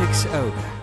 Tactics Ogre.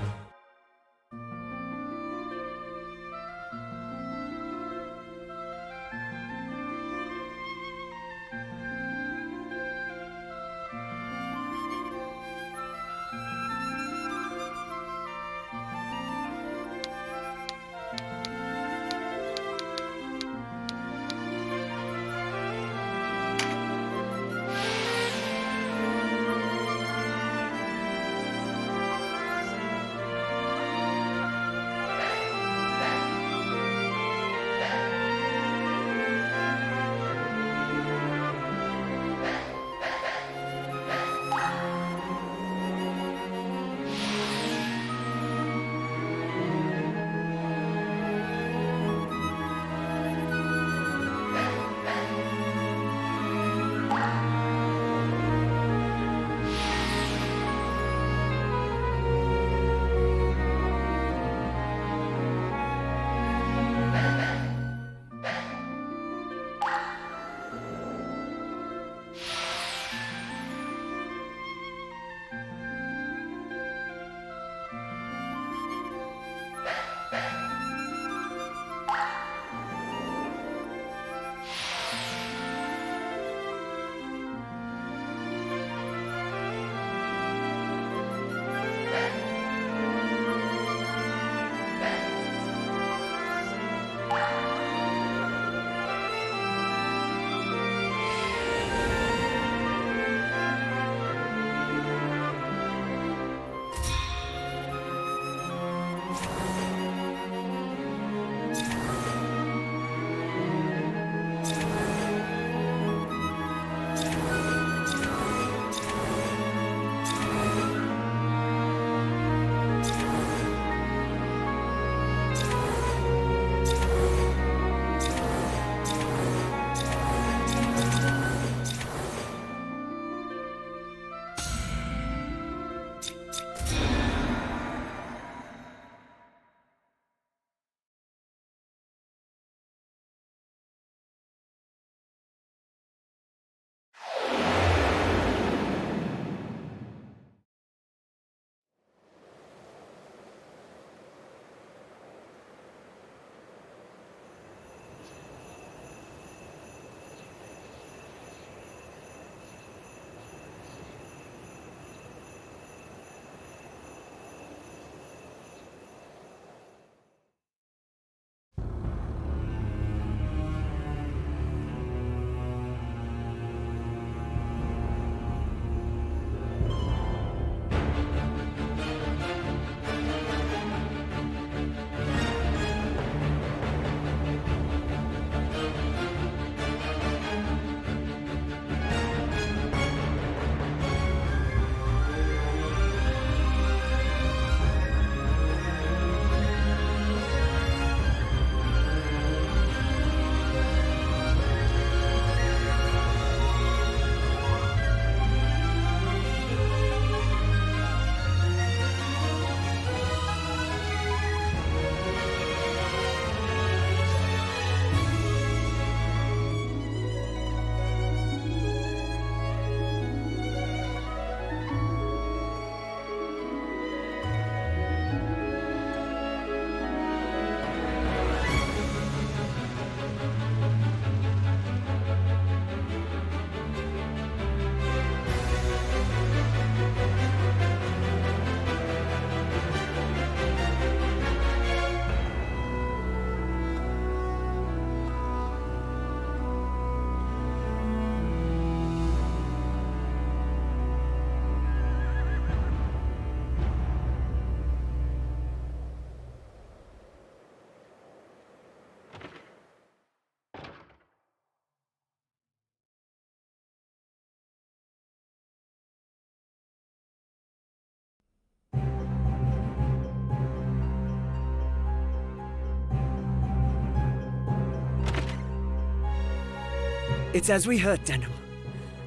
It's as we heard, Denham.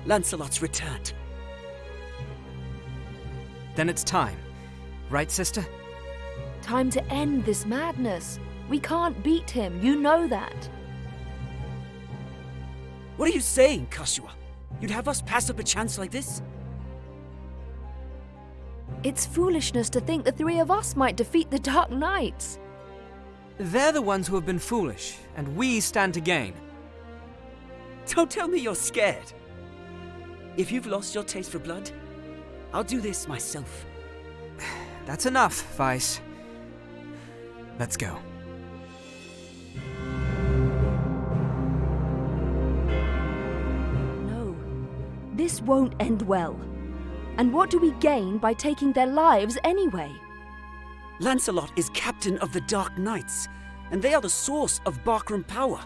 Lancelot's returned. Then it's time. Right, sister? Time to end this madness. We can't beat him, you know that. What are you saying, Kashua? You'd have us pass up a chance like this? It's foolishness to think the three of us might defeat the Dark Knights. They're the ones who have been foolish, and we stand to gain. Don't tell me you're scared. If you've lost your taste for blood, I'll do this myself. That's enough, Vice. Let's go. No, this won't end well. And what do we gain by taking their lives anyway? Lancelot is captain of the Dark Knights, and they are the source of Barkram power.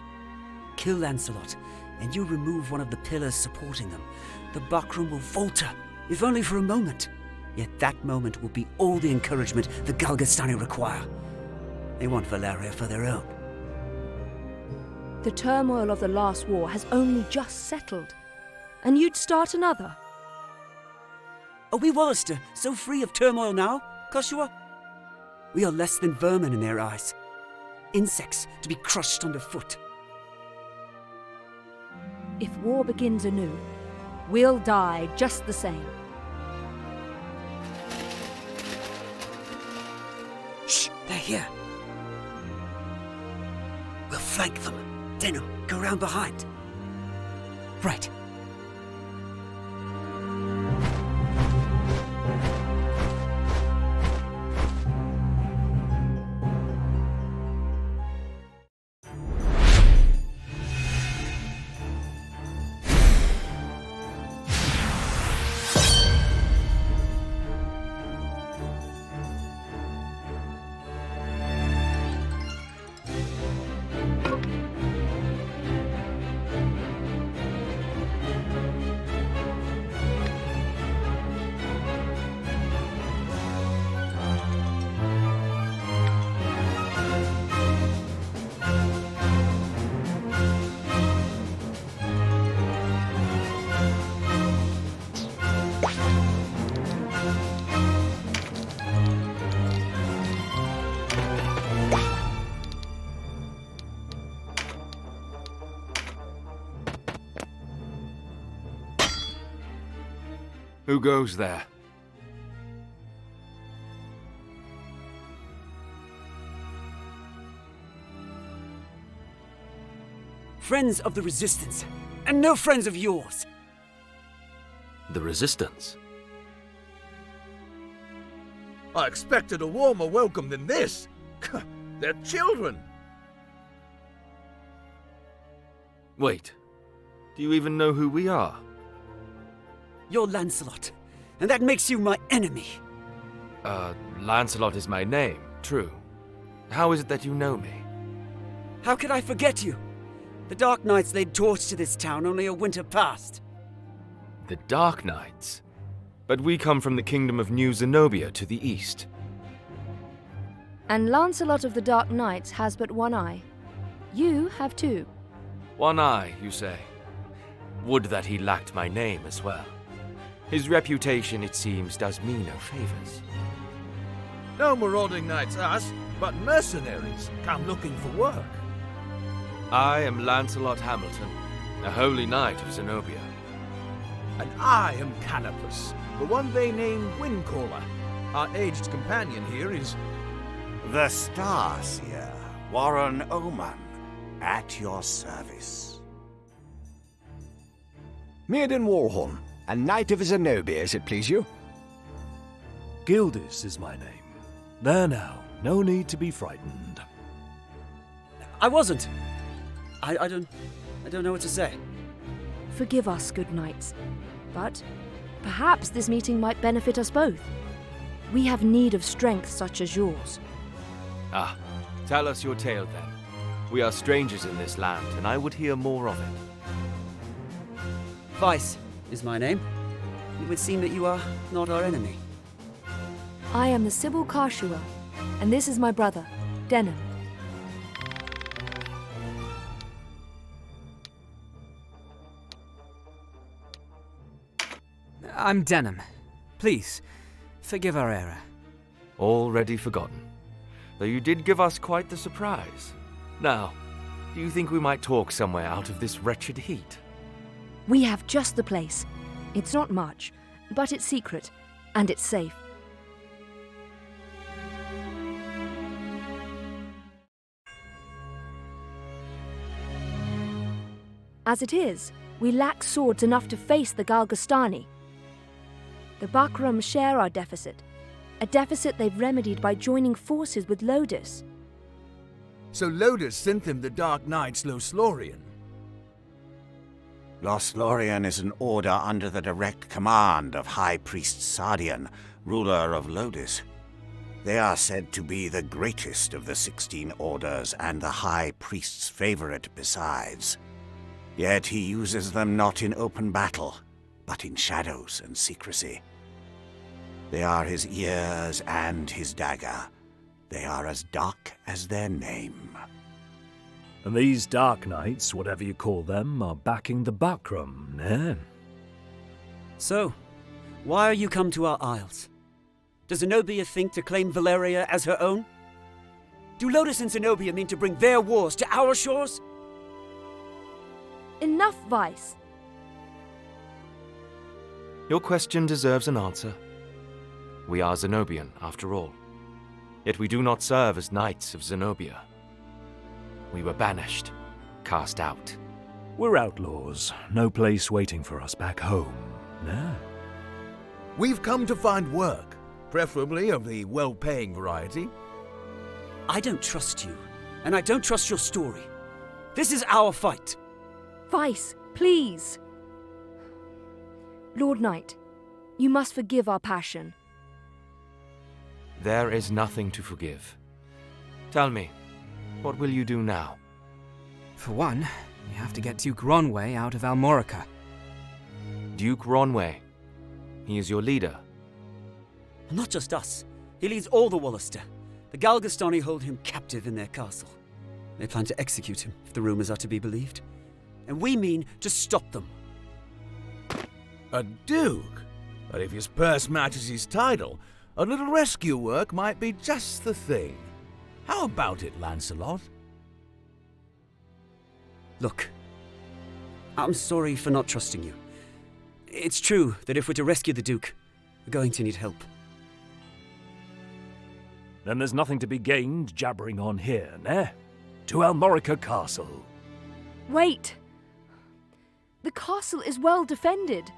Kill Lancelot, and you remove one of the pillars supporting them. The Barkram will falter, if only for a moment. Yet that moment will be all the encouragement the Galgastani require. They want Valeria for their own. The turmoil of the last war has only just settled. And you'd start another? Are we Wallister so free of turmoil now, Koshua? We are less than vermin in their eyes. Insects to be crushed underfoot. If war begins anew, we'll die just the same. Shh, they're here. We'll flank them. Denim, go round behind. Right. Who goes there? Friends of the Resistance, and no friends of yours. The Resistance? I expected a warmer welcome than this. They're children. Wait, do you even know who we are? You're Lancelot, and that makes you my enemy. Lancelot is my name, true. How is it that you know me? How could I forget you? The Dark Knights laid torch to this town only a winter past. The Dark Knights? But we come from the kingdom of New Zenobia to the east. And Lancelot of the Dark Knights has but one eye. You have two. One eye, you say? Would that he lacked my name as well. His reputation, it seems, does me no favors. No marauding knights us, but mercenaries come looking for work. I am Lancelot Hamilton, a holy knight of Zenobia. And I am Canopus, the one they name Windcaller. Our aged companion here is... The Starseer, Warren Oman, at your service. Mirden Warhorn, a knight of Zenobia, as it please you. Gildis is my name. There now, no need to be frightened. I wasn't. I don't know what to say. Forgive us, good knights. But perhaps this meeting might benefit us both. We have need of strength such as yours. Ah, tell us your tale then. We are strangers in this land, and I would hear more of it. Vice is my name. It would seem that you are not our enemy. I am the Sibyl Karshua, and this is my brother, Denim. I'm Denim. Please, forgive our error. Already forgotten. Though you did give us quite the surprise. Now, do you think we might talk somewhere out of this wretched heat? We have just the place. It's not much, but it's secret, and it's safe. As it is, we lack swords enough to face the Galgastani. The Bakram share our deficit, a deficit they've remedied by joining forces with Lodis. So Lodis sent them the Dark Knight's Loslorian. Loslorian is an order under the direct command of High Priest Sardian, ruler of Lodis. They are said to be the greatest of the 16 orders and the High Priest's favorite besides. Yet he uses them not in open battle, but in shadows and secrecy. They are his ears and his dagger. They are as dark as their name. And these Dark Knights, whatever you call them, are backing the Bakram, eh? So, why are you come to our isles? Does Zenobia think to claim Valeria as her own? Do Lodis and Zenobia mean to bring their wars to our shores? Enough, Vice. Your question deserves an answer. We are Zenobian, after all. Yet we do not serve as knights of Zenobia. We were banished, cast out. We're outlaws. No place waiting for us back home, eh? We've come to find work, preferably of the well-paying variety. I don't trust you, and I don't trust your story. This is our fight. Vice, please. Lord Knight, you must forgive our passion. There is nothing to forgive. Tell me, what will you do now? For one, we have to get Duke Ronway out of Almorica. Duke Ronway. He is your leader. Not just us. He leads all the Wollister. The Galgastani hold him captive in their castle. They plan to execute him, if the rumors are to be believed. And we mean to stop them. A duke? But if his purse matches his title, a little rescue work might be just the thing. How about it, Lancelot? Look, I'm sorry for not trusting you. It's true that if we're to rescue the Duke, we're going to need help. Then there's nothing to be gained jabbering on here, eh? To Almorica Castle. Wait! The castle is well defended.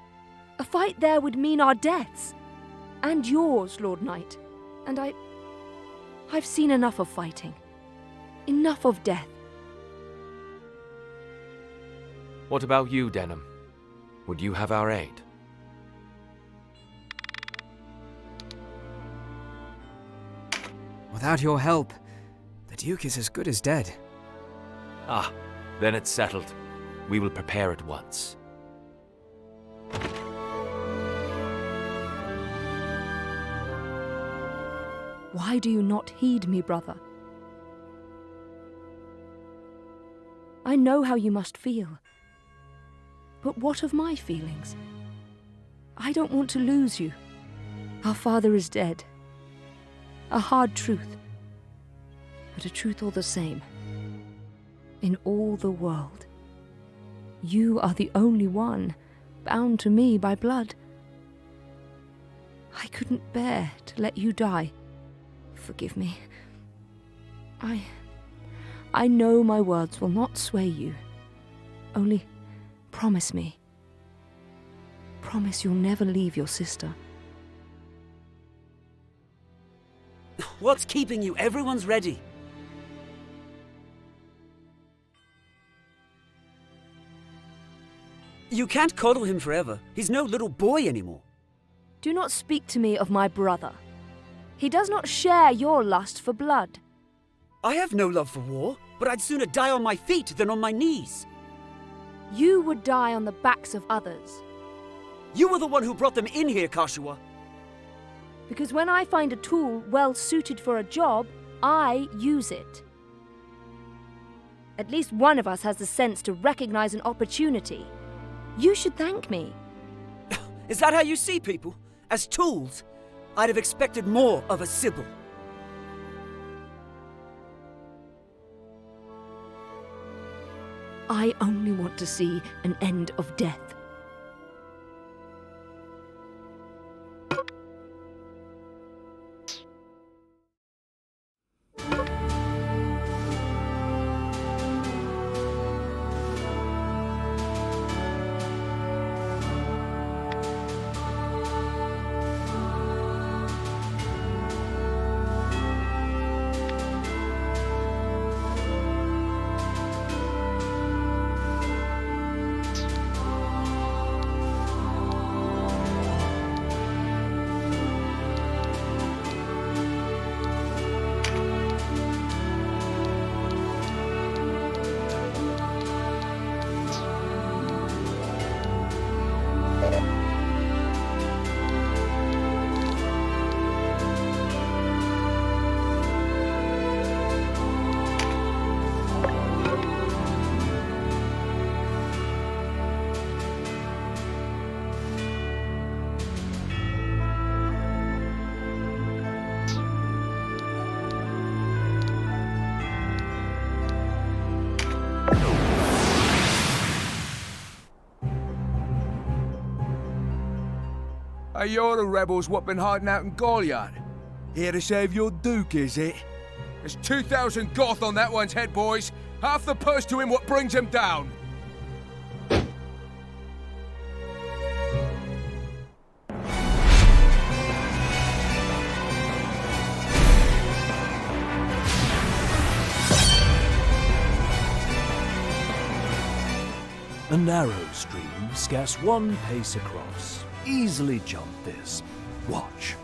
A fight there would mean our deaths. And yours, Lord Knight. And I've seen enough of fighting. Enough of death. What about you, Denham? Would you have our aid? Without your help, the Duke is as good as dead. Ah, then it's settled. We will prepare at once. Why do you not heed me, brother? I know how you must feel. But what of my feelings? I don't want to lose you. Our father is dead. A hard truth, but a truth all the same. In all the world, you are the only one bound to me by blood. I couldn't bear to let you die. Forgive me. I know my words will not sway you. Only promise me. Promise you'll never leave your sister. What's keeping you? Everyone's ready. You can't coddle him forever. He's no little boy anymore. Do not speak to me of my brother. He does not share your lust for blood. I have no love for war, but I'd sooner die on my feet than on my knees. You would die on the backs of others. You were the one who brought them in here, Kashua. Because when I find a tool well suited for a job, I use it. At least one of us has the sense to recognize an opportunity. You should thank me. Is that how you see people? As tools? I'd have expected more of a Sybil. I only want to see an end of death. Hey, you're the rebels what been hiding out in Goliath. Here to save your Duke, is it? There's 2,000 Goth on that one's head, boys. Half the purse to him what brings him down. A narrow stream, scarce one pace across. Easily jump this. Watch.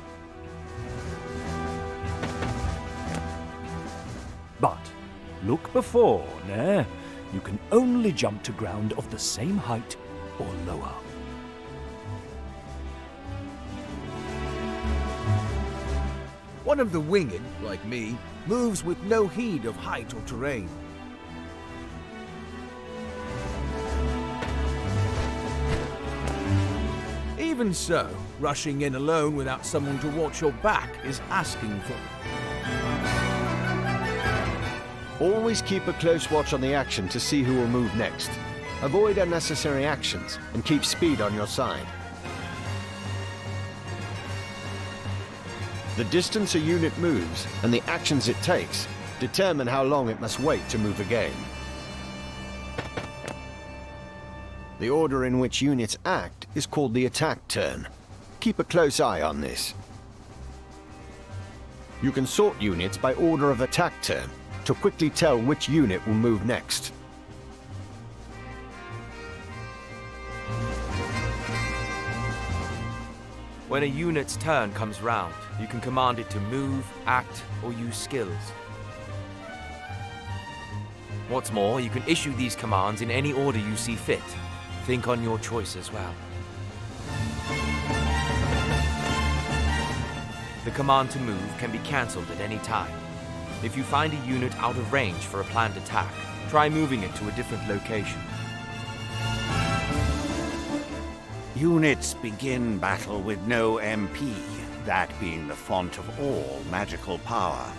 But look before, ne? You can only jump to ground of the same height or lower. One of the winged, like me, moves with no heed of height or terrain. Even so, rushing in alone without someone to watch your back is asking for... Always keep a close watch on the action to see who will move next. Avoid unnecessary actions and keep speed on your side. The distance a unit moves and the actions it takes determine how long it must wait to move again. The order in which units act is called the attack turn. Keep a close eye on this. You can sort units by order of attack turn to quickly tell which unit will move next. When a unit's turn comes round, you can command it to move, act, or use skills. What's more, you can issue these commands in any order you see fit. Think on your choice as well. The command to move can be cancelled at any time. If you find a unit out of range for a planned attack, try moving it to a different location. Units begin battle with no MP, that being the font of all magical power.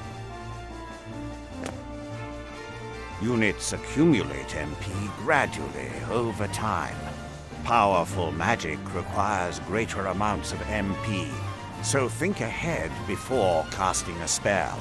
Units accumulate MP gradually over time. Powerful magic requires greater amounts of MP, so think ahead before casting a spell.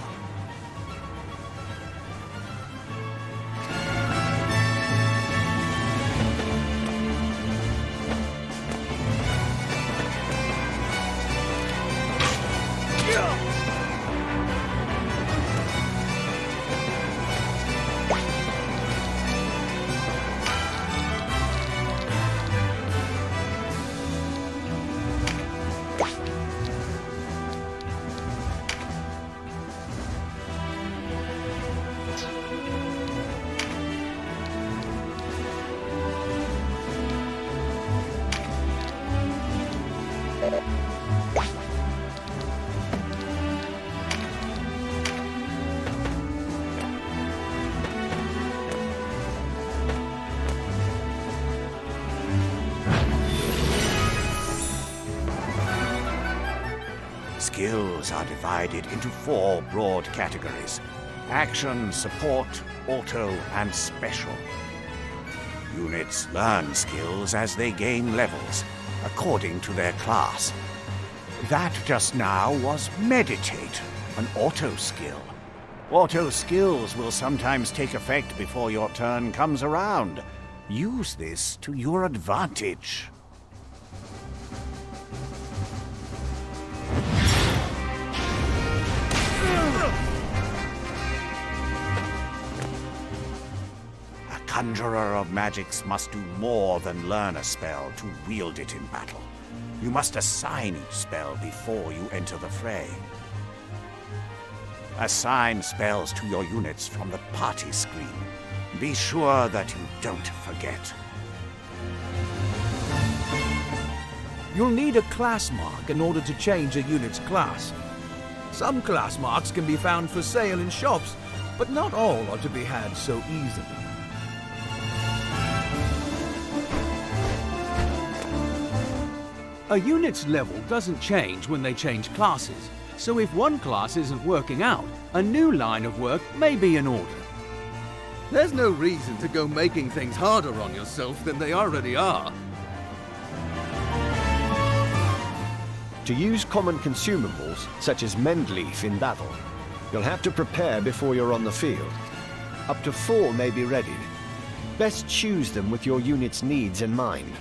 Skills are divided into 4 broad categories: action, support, auto, and special. Units learn skills as they gain levels, according to their class. That just now was meditate, an auto skill. Auto skills will sometimes take effect before your turn comes around. Use this to your advantage. A conjurer of magics must do more than learn a spell to wield it in battle. You must assign each spell before you enter the fray. Assign spells to your units from the party screen. Be sure that you don't forget. You'll need a class mark in order to change a unit's class. Some class marks can be found for sale in shops, but not all are to be had so easily. A unit's level doesn't change when they change classes, so if one class isn't working out, a new line of work may be in order. There's no reason to go making things harder on yourself than they already are. To use common consumables, such as mend leaf in battle, you'll have to prepare before you're on the field. Up to 4 may be readied. Best choose them with your unit's needs in mind.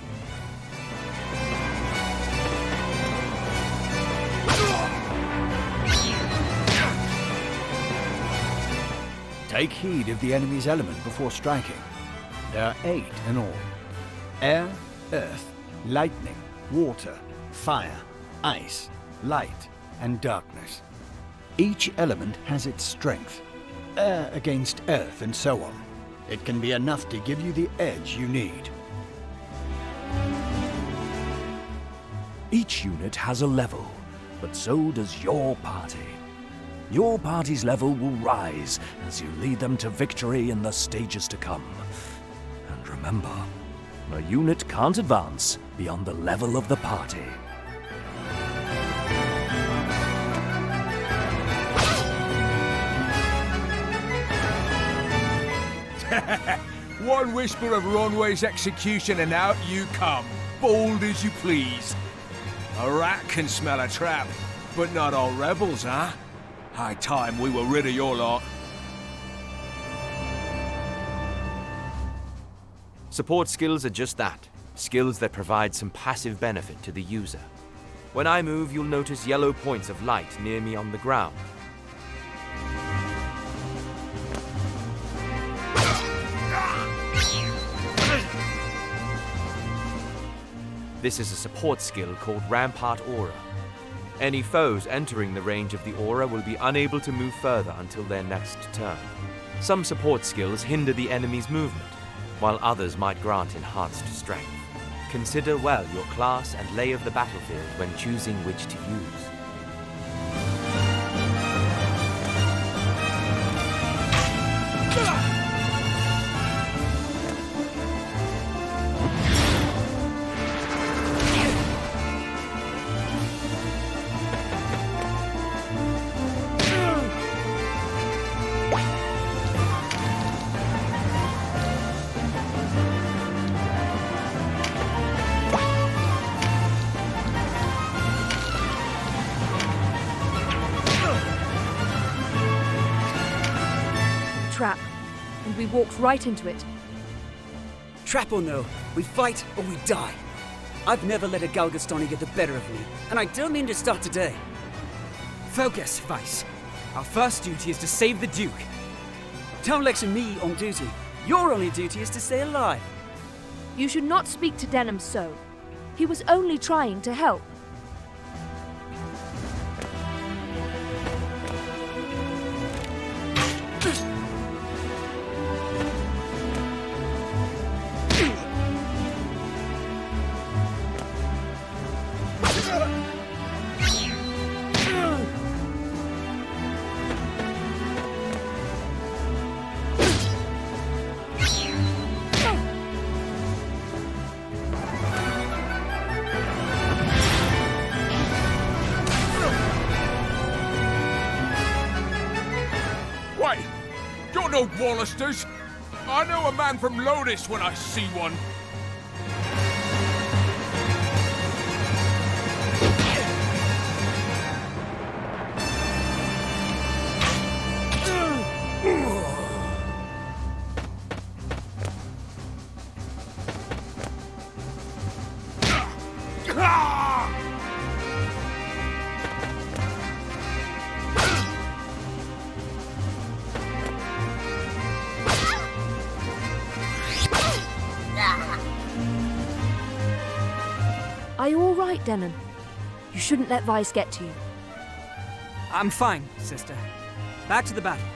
Take heed of the enemy's element before striking. There are 8 in all. Air, earth, lightning, water, fire, ice, light, and darkness. Each element has its strength. Air against earth and so on. It can be enough to give you the edge you need. Each unit has a level, but so does your party. Your party's level will rise as you lead them to victory in the stages to come. And remember, a unit can't advance beyond the level of the party. One whisper of Ronway's execution and out you come, bold as you please. A rat can smell a trap, but not all rebels, huh? High time we were rid of your lot. Support skills are just that, skills that provide some passive benefit to the user. When I move, you'll notice yellow points of light near me on the ground. This is a support skill called Rampart Aura. Any foes entering the range of the aura will be unable to move further until their next turn. Some support skills hinder the enemy's movement, while others might grant enhanced strength. Consider well your class and lay of the battlefield when choosing which to use. Trap, and we walked right into it. Trap or no, we fight or we die. I've never let a Galgastani get the better of me, and I don't mean to start today. Focus, Vice. Our first duty is to save the Duke. Don't lecture me on duty. Your only duty is to stay alive. You should not speak to Denham so. He was only trying to help. Wait, you're no Wallisters. I know a man from Lotus when I see one. Are you all right, Denham? You shouldn't let Vice get to you. I'm fine, sister. Back to the battle.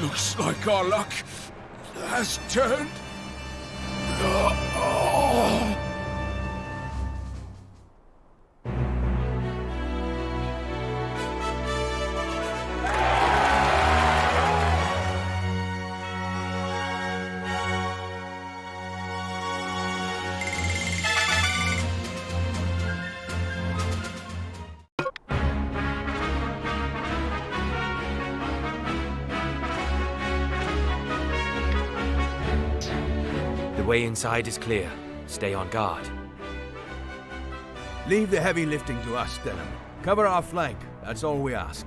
Looks like our luck has turned. The way inside is clear. Stay on guard. Leave the heavy lifting to us, Denham. Cover our flank, that's all we ask.